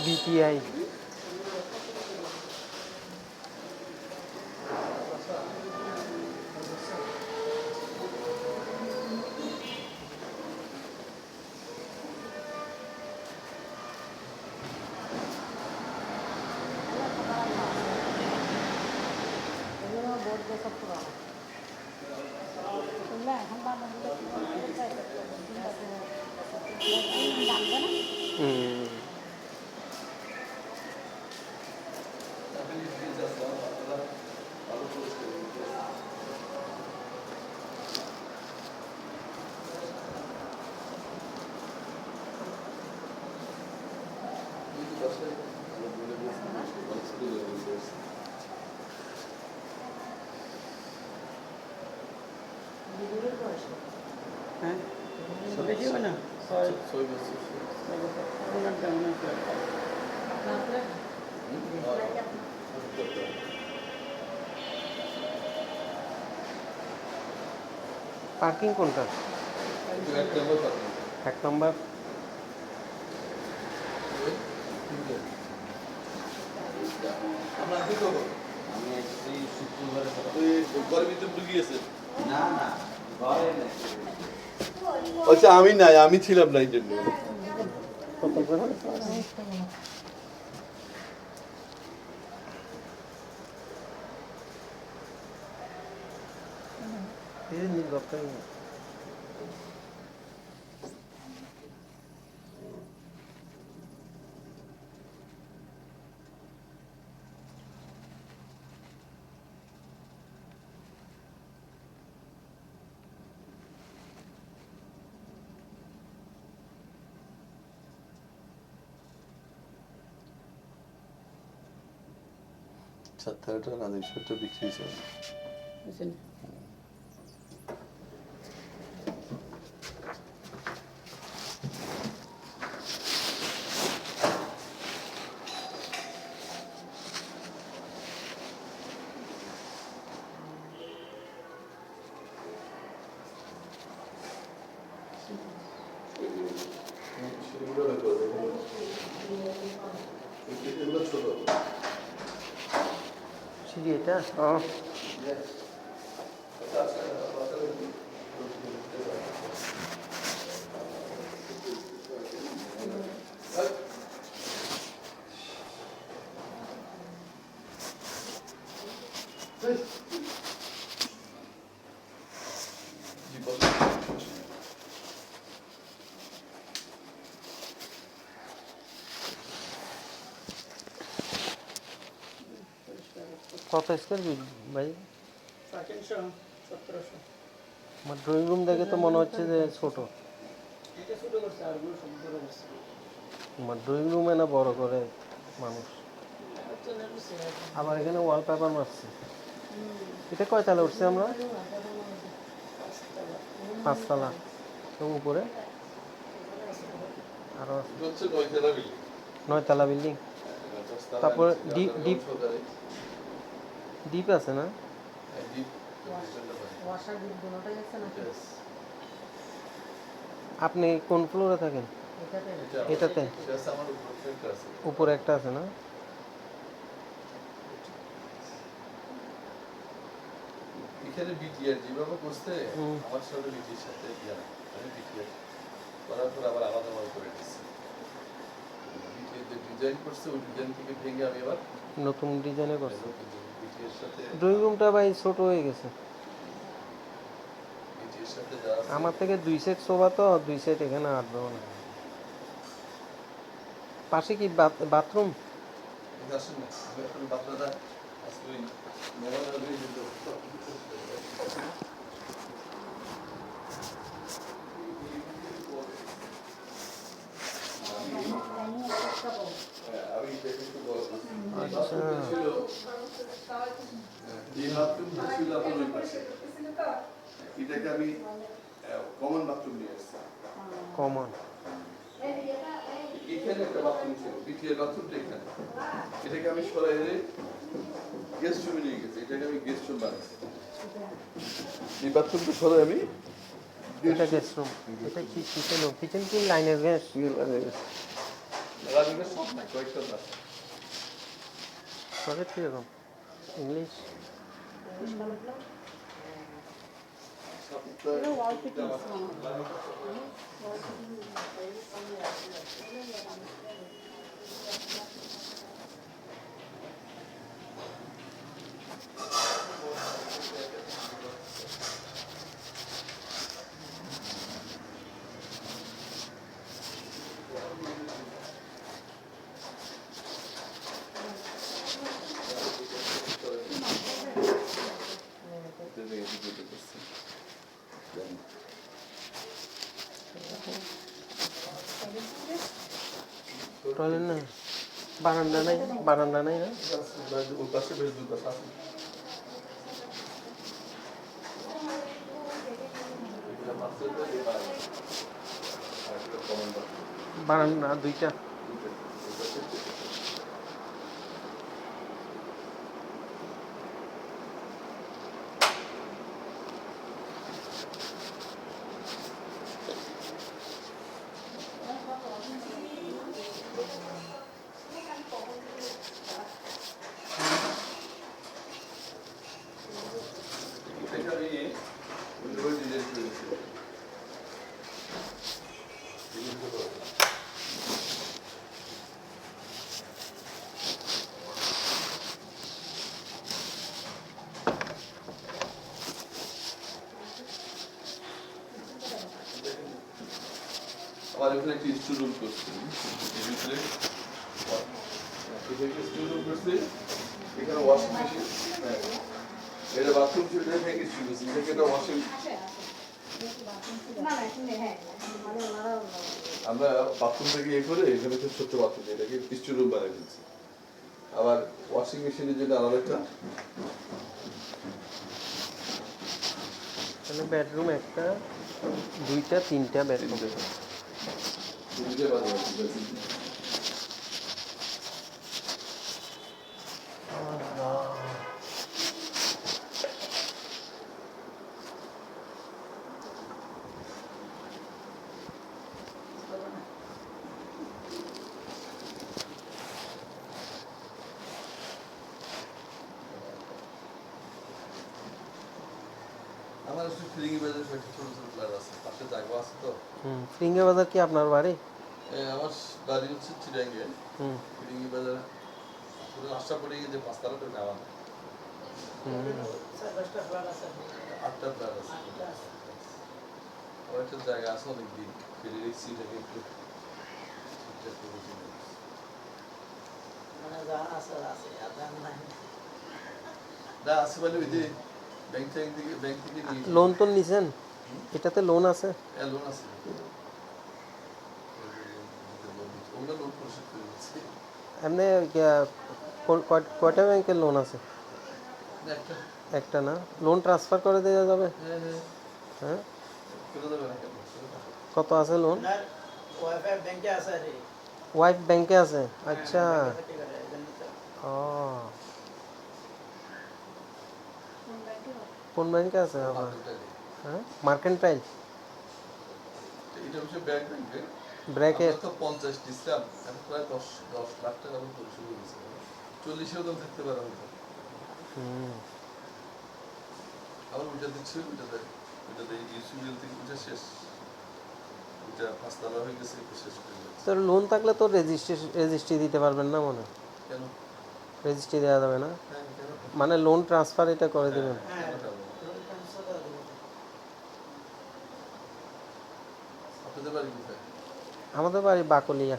BTI. হ্যাঁ বেশি হয় না 6 বছর ওনার কেমন আছে পার্কিং কোনটা? এক নম্বর। আচ্ছা আমি নাই, আমি ছিলাম না এই জন্য। ছাত্রটা না সেটা বিক্রি হয়েছে। সিঁড়ি এটা? কত স্কোয়ার ফিট ভাই? 1700 আমার ড্রয়িং রুম দেখে তো মনে হচ্ছে যে ছোট। এটা ছোট করছে আর গুলো সব বড় করছে। আমার ড্রয়িং রুমে না বড় করে মানুষ। আবার এখানে ওয়ালপেপার মারছে। এটা কয় তলা উঠছে আমরা? 5 তলা। এবং উপরে আরো 9 তলা বিল্ডিং। তারপরে ডিপ ডিপ আছে না? আপনি কোন ফ্লোরে থাকেন? এটাতে উপরে একটা আছে না? এখানে বিটিআর যেভাবে করছে আমার সাথে বিটির সাথে আমি বিটিআর করার পর আবার আলাদা ভাবে করে দিচ্ছি। বিটিআর যে ডিজাইন করছে ওই ডিজাইন থেকে ভেঙে আমি আবার নতুন ডিজাইনে করছে। বিটিআর সাথে ড্রয়িং রুমটা ভাই ছোট হয়ে গেছে। বিটিআর সাথে যা আছে আমার থেকে 2 সেট সোফা তো 2 সেট এখানে আটবে না। পাশে কি বাথরুম? আসেন না, আমি এখন বাচ্চাটা আজকে মেলাটা দিয়ে দিতে আমি একটু বড় ছিল যে বাথরুম ছিল আপনার ওই পাশে, এটাকে আমি কমন বাথরুম নিয়ে আসছি। কমন এখানে একটা বাথরুম ছিল, বিটিআর বাথরুমটা এখানে, এটাকে আমি সরাই এনে গেস্ট রুমে নিয়ে গেছি। এটাকে আমি গেস্ট রুম বানাচ্ছি। এই বাথরুমটা সরাই আমি এটা গেস্ট রুম। এটা কি কিচেন? কিচেন কি লাইনের গ্যাস? রাজুকের সব নাই, কয়েকটা না। প্রজেক্ট কীরকম ইংলিশ? টয়লেট না, বারান্দা নাই, বারান্দা নাই না? ওর পাশে বেশ দুটো আছে। এটা মাত্র বারান্দা দুইটা। আমার এখানে একটি স্টুডিও করছি, স্টুডিও করছি, এখানে ওয়াশিং মেশিন, এটা বাথরুম ছিল, এটা স্টুডিও, এটা ওয়াশিং। আমরা বাথরুম থেকে ইয়ে করে এখানে খুব ছোট্ট বাথরুম, এটাকে স্টুডিও বানিয়ে দিচ্ছি। আবার ওয়াশিং মেশিনের জন্য আলাদা একটা, তাহলে বেডরুম একটা, দুইটা, তিনটা বেডরুম। আমার একটু ফিরিঙ্গি বাজার ছোট ছোট ফ্ল্যাট আছে, পাশে জায়গা আছে তো। ফিরিঙ্গি বাজার কি আপনার বাড়ি? আমার বাড়ি হচ্ছে চিরাঙ্গে। ফিরিঙ্গি বাজার পুরো আশাপুরে যে পাঁচতলাটা নেওয়া, 8টা ফ্ল্যাট আছে। আমার একটা জায়গা আছে অনেক দিন, ফিরে রেখেছি এটাকে একটু না আছে মানে ওই যে ব্যাংক থেকে নিয়ে লোন তো নিছেন, এটাতে লোন আছে? লোন আছে, ওগুলো লোন পরিশোধ করে দিচ্ছি। এমনি কয়টা ব্যাংকের লোন আছে? একটা একটা না? লোন ট্রান্সফার করে দেওয়া যাবে? হ্যাঁ, করে দেবে না কেন? কত আছে লোন? ওয়াইফ ব্যাংকে আছে? আচ্ছা। ও, কোন ব্যাংকে আছে আপনার? হ্যাঁ, মার্কেন্টাইল। এটা হচ্ছে ব্যাংক ব্যাংকে ব্র্যাকেট। তো 50 দিছিলাম, এখন প্রায় 10 লাখ টাকা আমি পরিশোধ করেছি। 40-এও দাম থাকতে পারে হয়তো। আবার ওইটা দিচ্ছি, ওইটাতে ইউসিবিএল থেকে ওইটা শেষ, ওইটা 5 তলা হয়ে গেছে, শেষ করে দিচ্ছি। তো লোন থাকলে তো রেজিস্ট্রি দিতে পারবেন না মনে? কেন? রেজিস্ট্রি দেওয়া যাবে না হ্যাঁ, কেন? মানে লোন ট্রান্সফার এটা করে দেবেন? আপনাদের বাড়ি কোথায়? আমাদের বাড়ি বাকলিয়া।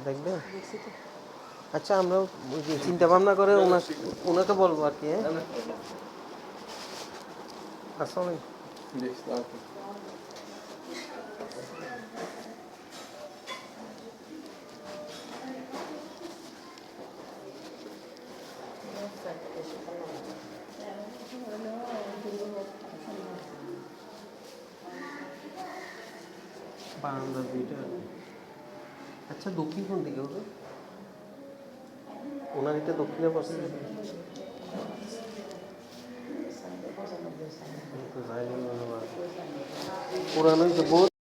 দেখবেন? আচ্ছা, আমরা চিন্তা ভাবনা করে ওনাকে বলবো আর কি। আসসালামু আলাইকুম। বারান্দা দুইটা। আচ্ছা, দক্ষিণ কোন দিকে ওটা? ওনার এটা দক্ষিণে পড়ছে পুরানো বহুত